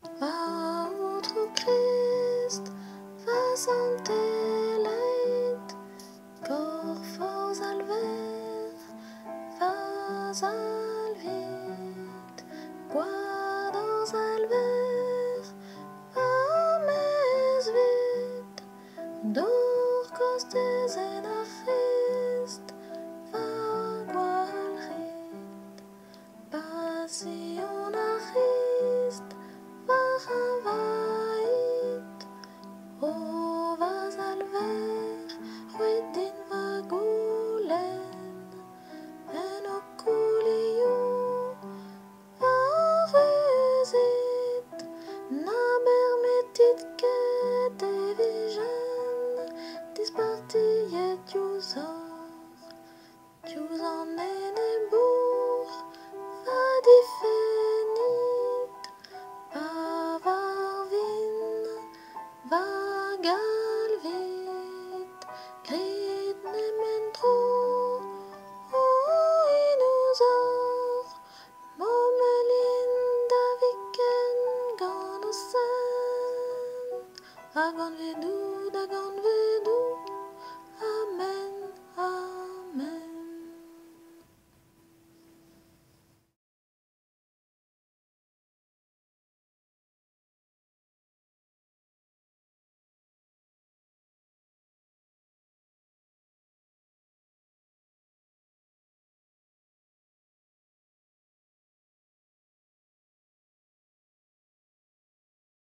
Outro Christ, was anteleit, Corfos alver, was alvit, Guados alver, ames vit, Dorcos dezen a Christ, vagualrit, Passion a Christ, vachavait, o vas alver, ruidin vagulen, en oculiu, varusit, naber metit que devigen, dispartiet jus en enebour, vadifenit, pavarvin, vagalvit, grit nementro, oinusor, momelin daviken ganosen, agon vedou dagan